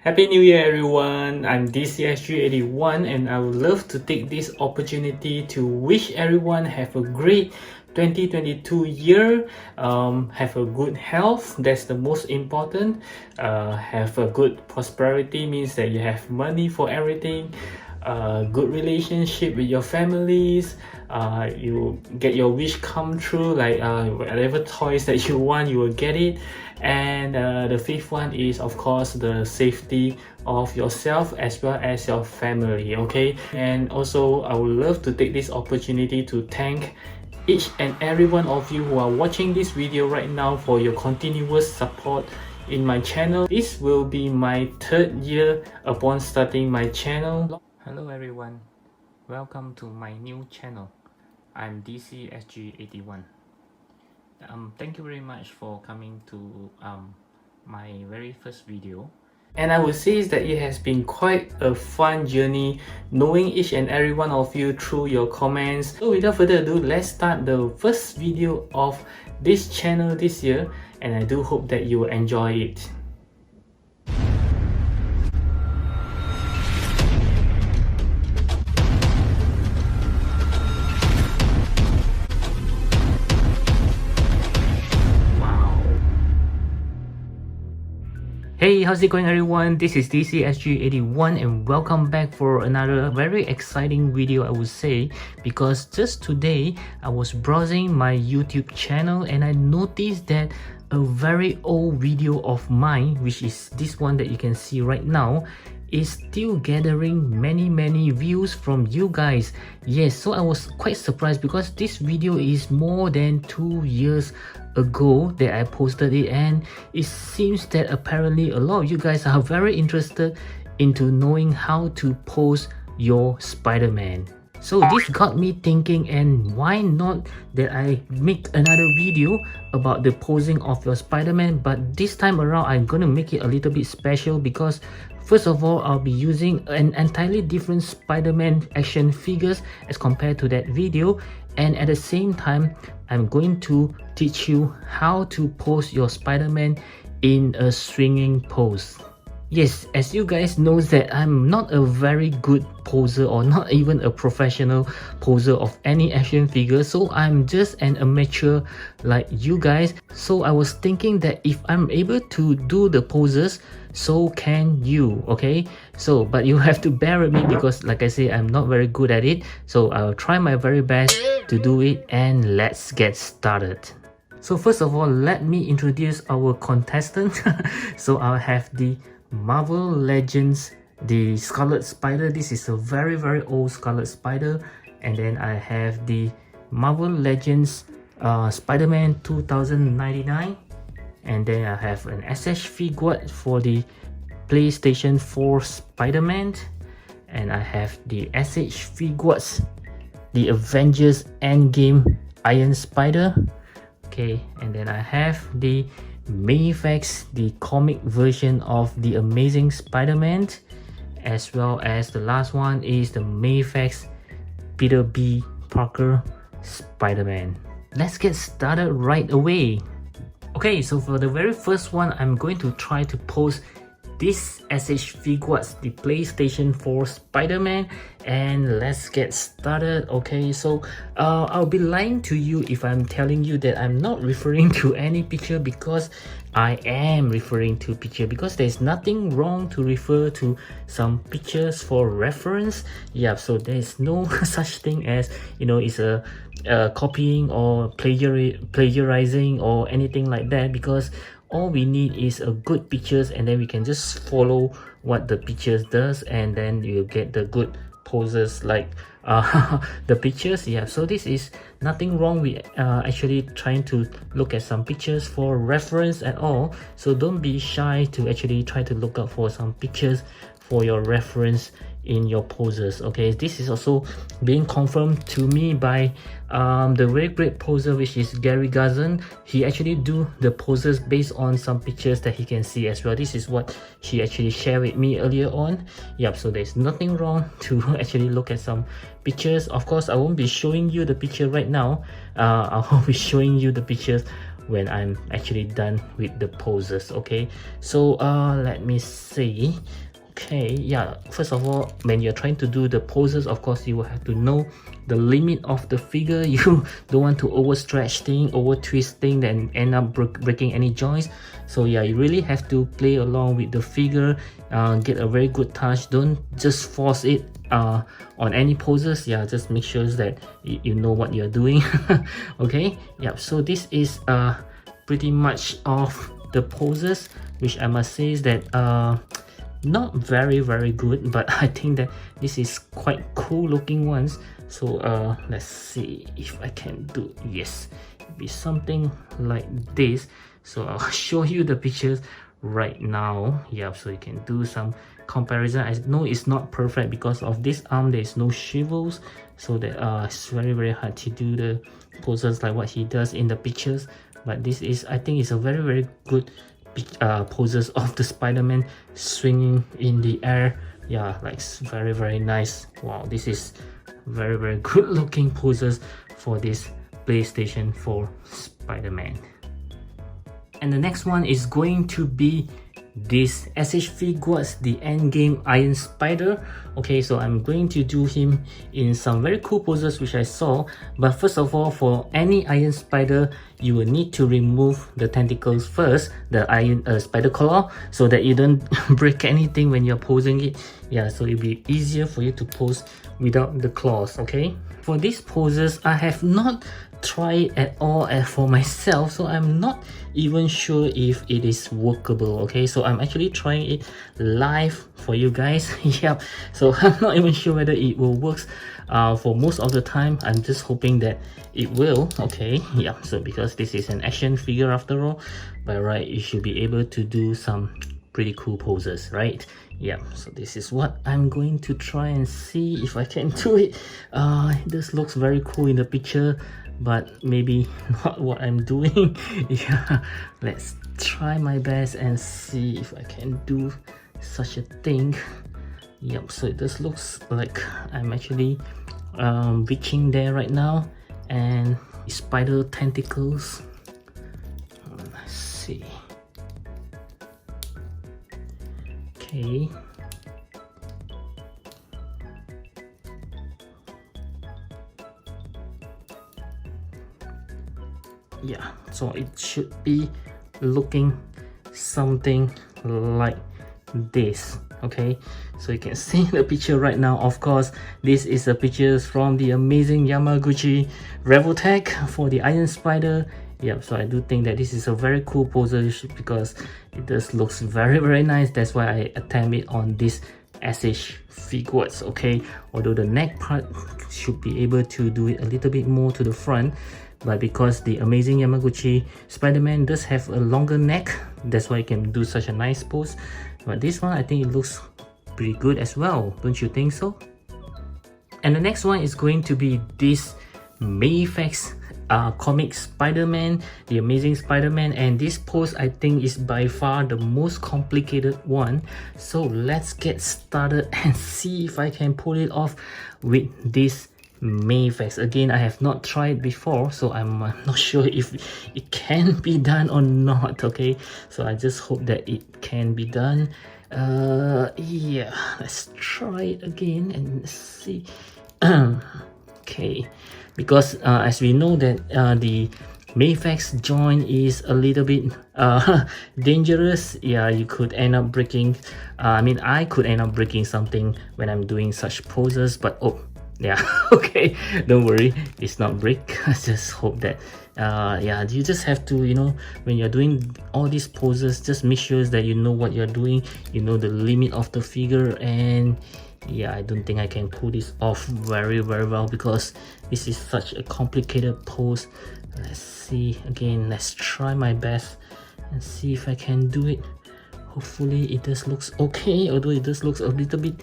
Happy New Year everyone, I'm DCSG81 and I would love to take this opportunity to wish everyone have a great 2022 year, have a good health, that's the most important, have a good prosperity means that you have money for everything, good relationship with your families, you get your wish come true, like whatever toys that you want you will get it, and the fifth one is of course the safety of yourself as well as your family. Okay, and also I would love to take this opportunity to thank each and every one of you who are watching this video right now for your continuous support in my channel. This will be my third year upon starting my channel. Hello everyone, welcome to my new channel. I'm DCSG81. Thank you very much for coming to my very first video. And I would say is that it has been quite a fun journey knowing each and every one of you through your comments. So without further ado, let's start the first video of this channel this year, and I do hope that you will enjoy it. Hey, how's it going everyone? This is DCSG81 and welcome back for another very exciting video, I would say, because just today I was browsing my YouTube channel and I noticed that a very old video of mine, which is this one that you can see right now, is still gathering many views from you guys. Yes, so I was quite surprised because this video is more than 2 years ago that I posted it, and it seems that apparently a lot of you guys are very interested into knowing how to pose your Spider-Man. So this got me thinking, and why not that I make another video about the posing of your Spider-Man, but this time around I'm gonna make it a little bit special because first of all, I'll be using an entirely different Spider-Man action figures as compared to that video, and at the same time I'm going to teach you how to pose your Spider-Man in a swinging pose. Yes, as you guys know that I'm not a very good poser or not even a professional poser of any action figure, so I'm just an amateur like you guys. So I was thinking that if I'm able to do the poses, so can you, okay? So but you have to bear with me because like I say, I'm not very good at it, so I'll try my very best to do it, and let's get started. So first of all, let me introduce our contestant. So I'll have the Marvel Legends, the Scarlet Spider. This is a very old Scarlet Spider. And then I have the Marvel Legends Spider-Man 2099. And then I have an SH figure for the PlayStation 4 Spider-Man. And I have the SH figures, the Avengers Endgame Iron Spider. Okay, and then I have the Mayfax, the comic version of the Amazing Spider-Man, as well as the last one is the Mayfax Peter B. Parker Spider-Man. Let's get started right away. Okay, so for the very first one, I'm going to try to pose this SH figures, the PlayStation 4 Spider-Man, and let's get started. Okay, so I'll be lying to you if I'm telling you that I'm not referring to any picture, because I am referring to picture, because there's nothing wrong to refer to some pictures for reference. Yeah, so there's no such thing as, you know, it's a copying or plagiarizing or anything like that, because all we need is a good pictures, and then we can just follow what the pictures does, and then you get the good poses like the pictures. Yeah, so this is nothing wrong with actually trying to look at some pictures for reference at all. So don't be shy to actually try to look up for some pictures for your reference in your poses. Okay, this is also being confirmed to me by the very great poser, which is Gary Gazan. He actually do the poses based on some pictures that he can see as well. This is what he actually shared with me earlier on. Yep, so there's nothing wrong to actually look at some pictures. Of course, I won't be showing you the picture right now. I'll be showing you the pictures when I'm actually done with the poses. Okay, so let me see. Okay, yeah, first of all, when you're trying to do the poses, of course you will have to know the limit of the figure. You don't want to overstretch thing, over twist thing, and end up breaking any joints. So yeah, you really have to play along with the figure, get a very good touch. Don't just force it on any poses. Yeah, just make sure that you know what you're doing. Okay, yeah, so this is pretty much of the poses, which I must say is that not very good, but I think that this is quite cool looking ones. So let's see if I can do. Yes, it'll be something like this. So I'll show you the pictures right now. Yeah, so you can do some comparison. I know it's not perfect because of this arm, there's no shovels, so that it's very hard to do the poses like what he does in the pictures. But this is, I think, it's a very good poses of the Spider-Man swinging in the air. Yeah, like very nice. Wow, this is very good looking poses for this PlayStation 4 Spider-Man. And the next one is going to be this SH Figuarts, the Endgame Iron Spider. Okay, so I'm going to do him in some very cool poses which I saw. But first of all, for any Iron Spider, you will need to remove the tentacles first, the Iron Spider claw, so that you don't break anything when you're posing it. Yeah, so it'll be easier for you to pose without the claws. Okay, for these poses, I have not tried at all for myself, so I'm not even sure if it is workable. Okay, so I'm actually trying it live for you guys. Yep, so I'm not even sure whether it will work for most of the time. I'm just hoping that it will. Okay, yeah, so because this is an action figure after all, by right you should be able to do some pretty cool poses, right? Yeah, so this is what I'm going to try and see if I can do it. This looks very cool in the picture, but maybe not what I'm doing. Yeah, let's try my best and see if I can do such a thing. Yep, so this looks like I'm actually reaching there right now, and spider tentacles. Let's see. Okay. Yeah, so it should be looking something like this. Okay, so you can see the picture right now. Of course, this is the pictures from the amazing Yamaguchi Revoltech for the Iron Spider. Yeah, so I do think that this is a very cool pose because it just looks very nice. That's why I attempt it on this SH Figuarts. Okay, although the neck part should be able to do it a little bit more to the front, but because the amazing Yamaguchi Spider-Man does have a longer neck, that's why you can do such a nice pose. But this one, I think it looks pretty good as well, don't you think so? And the next one is going to be this Mayfax comic Spider-Man, the amazing Spider-Man, and this pose I think is by far the most complicated one. So let's get started and see if I can pull it off with this Mayfax. Again, I have not tried before, so I'm not sure if it can be done or not. Okay, so I just hope that it can be done. Yeah, let's try it again and see. Okay, because as we know that the Mayfax joint is a little bit dangerous. Yeah, you could end up breaking, I mean I could end up breaking something when I'm doing such poses, but oh yeah, okay, don't worry, it's not break. I just hope that yeah, you just have to, you know, when you're doing all these poses, just make sure that you know what you're doing, you know the limit of the figure. And yeah, I don't think I can pull this off very well because this is such a complicated pose. Let's see again, let's try my best and see if I can do it. Hopefully it just looks okay, although it just looks a little bit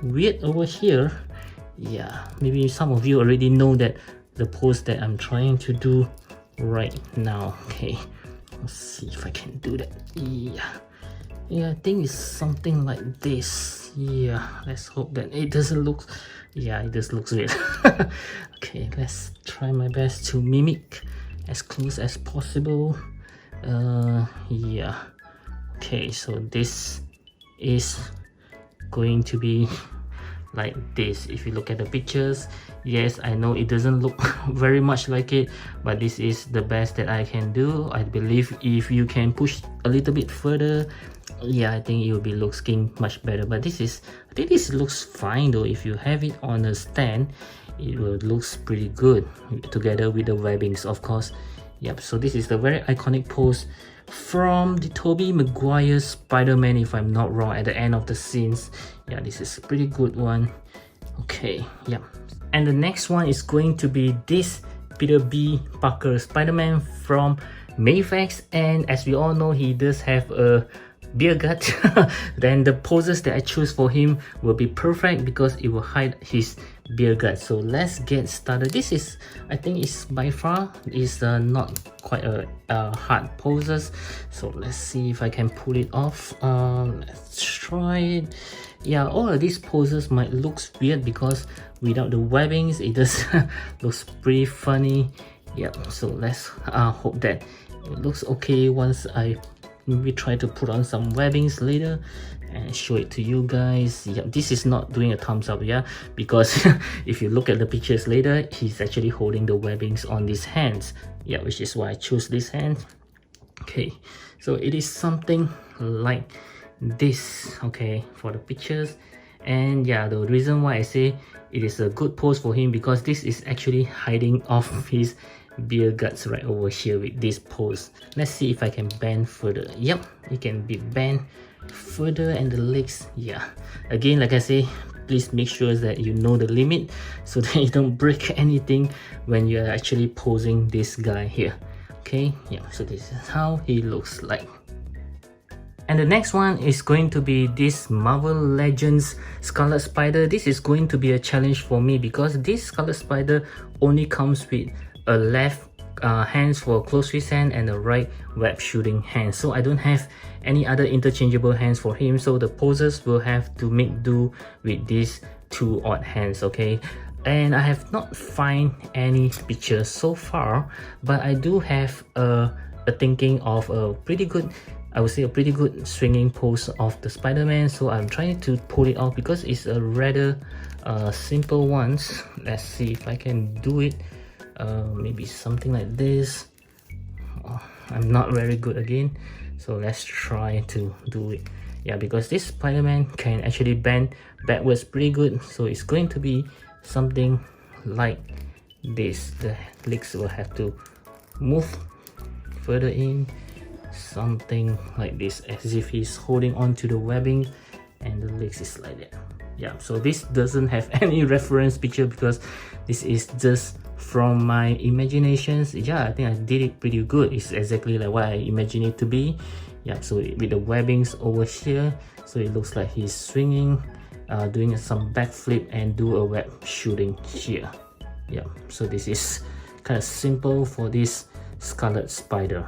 weird over here. Yeah, maybe some of you already know that the pose that I'm trying to do right now. Okay, let's see if I can do that. Yeah, I think it's something like this. Yeah, let's hope that it doesn't look, yeah, it just looks weird. Okay, let's try my best to mimic as close as possible. Yeah, okay, so this is going to be like this. If you look at the pictures, yes, I know it doesn't look very much like it, but this is the best that I can do. I believe if you can push a little bit further, yeah, I think it will be looking much better. But I think this looks fine though. If you have it on a stand, it will looks pretty good together with the webbings, of course. Yep, so this is the very iconic pose from the Tobey Maguire Spider-Man, if I'm not wrong, at the end of the scenes. Yeah, this is a pretty good one. Okay, yeah. And the next one is going to be this Peter B. Parker Spider-Man from Mayfax, and as we all know, he does have a beer gut. Then the poses that I choose for him will be perfect because it will hide his beer gut. So let's get started. This is, I think, is by far is not quite a hard poses. So let's see if I can pull it off. Let's try it. Yeah, all of these poses might looks weird because without the webbings, it just looks pretty funny. Yeah, so let's hope that it looks okay once I maybe try to put on some webbings later and show it to you guys. Yeah, this is not doing a thumbs up, yeah, because if you look at the pictures later, he's actually holding the webbings on these hands. Yeah, which is why I choose this hand. Okay, so it is something like this, okay, for the pictures. And yeah, the reason why I say it is a good pose for him because this is actually hiding off his beer guts right over here with this pose. Let's see if I can bend further. Yep, it can be bent further, and the legs, yeah, again, like I say, please make sure that you know the limit so that you don't break anything when you're actually posing this guy here. Okay, yeah, so this is how he looks like. And the next one is going to be this Marvel Legends Scarlet Spider. This is going to be a challenge for me because this Scarlet Spider only comes with a left hands for close fist hand and a right web shooting hand. So I don't have any other interchangeable hands for him. So the poses will have to make do with these two odd hands, okay? And I have not find any pictures so far, but I do have a thinking of a pretty good, I would say a pretty good swinging pose of the Spider-Man. So I'm trying to pull it off because it's a rather simple ones. Let's see if I can do it. Maybe something like this. I'm not very good again, so let's try to do it. Yeah, because this Spider-Man can actually bend backwards pretty good, so it's going to be something like this. The legs will have to move further in, something like this, as if he's holding on to the webbing and the legs is like that. Yeah, so this doesn't have any reference picture because this is just from my imaginations. Yeah, I think I did it pretty good. It's exactly like what I imagine it to be. Yeah, so with the webbings over here, so it looks like he's swinging, doing some backflip and do a web shooting here. Yeah, so this is kind of simple for this Scarlet Spider.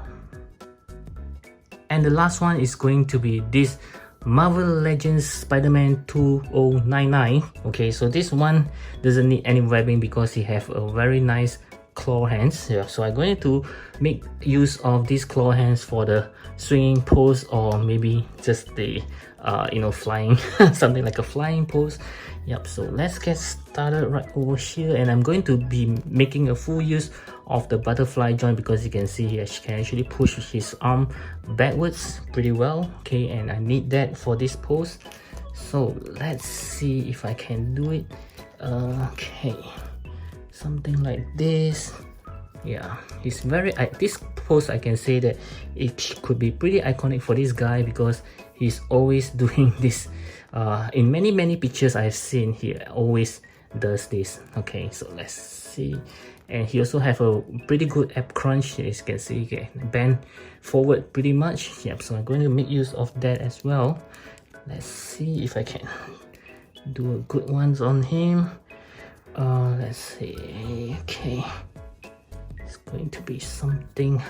And the last one is going to be this Marvel Legends Spider-Man 2099. Okay, so this one doesn't need any webbing because he have a very nice claw hands. Yeah, so I'm going to make use of these claw hands for the swinging pose, or maybe just the flying something like a flying pose. Yep, so let's get started right over here, and I'm going to be making a full use of the butterfly joint because you can see he can actually push his arm backwards pretty well. Okay, and I need that for this pose, so let's see if I can do it. Okay, something like this. Yeah, he's very this pose, I can say that it could be pretty iconic for this guy because he's always doing this. In many pictures I've seen, he always does this. Okay, so let's see. And he also have a pretty good ab crunch, as you can see. He can bend forward pretty much. Yep, so I'm going to make use of that as well. Let's see if I can do a good ones on him. Let's see. Okay, it's going to be something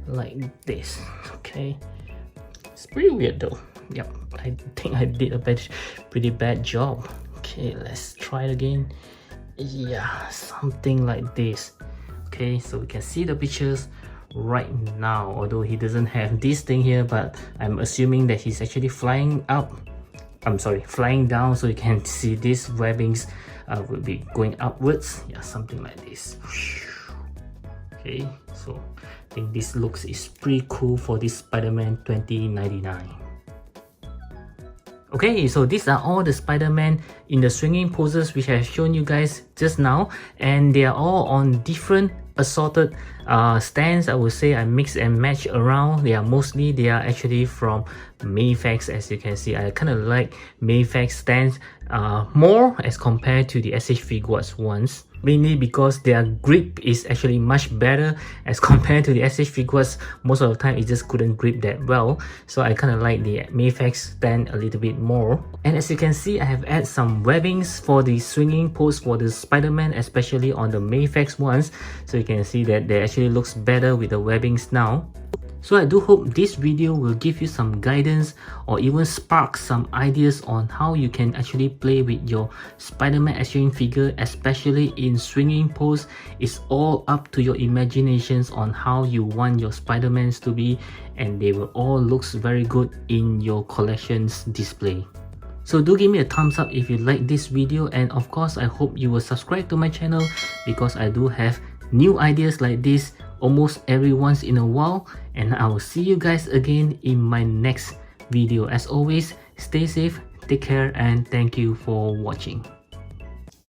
like this. Okay, it's pretty weird though. Yep, I think I did a pretty bad job. Okay, let's try it again. Yeah, something like this. Okay, so we can see the pictures right now, although he doesn't have this thing here, but I'm assuming that he's actually flying up. I'm sorry, flying down, so you can see these webbings will be going upwards. Yeah, something like this. Okay, so I think this looks is pretty cool for this Spider-Man 2099. Okay, so these are all the Spider-Man in the swinging poses which I have shown you guys just now, and they are all on different assorted stands. I would say I mix and match around. They are actually from Mayfax. As you can see, I kind of like Mayfax stands more as compared to the SH Figuarts ones, mainly because their grip is actually much better as compared to the SH Figuarts. Most of the time it just couldn't grip that well, so I kind of like the Mayfax stand a little bit more. And as you can see, I have added some webbings for the swinging pose for the Spider-Man, especially on the Mayfax ones, so you can see that they actually looks better with the webbings now. So I do hope this video will give you some guidance or even spark some ideas on how you can actually play with your Spider-Man action figure, especially in swinging pose. It's all up to your imaginations on how you want your Spider-Mans to be, and they will all look very good in your collection's display. So do give me a thumbs up if you like this video, and of course I hope you will subscribe to my channel, because I do have new ideas like this almost every once in a while, and I will see you guys again in my next video. As always, stay safe, take care, and thank you for watching.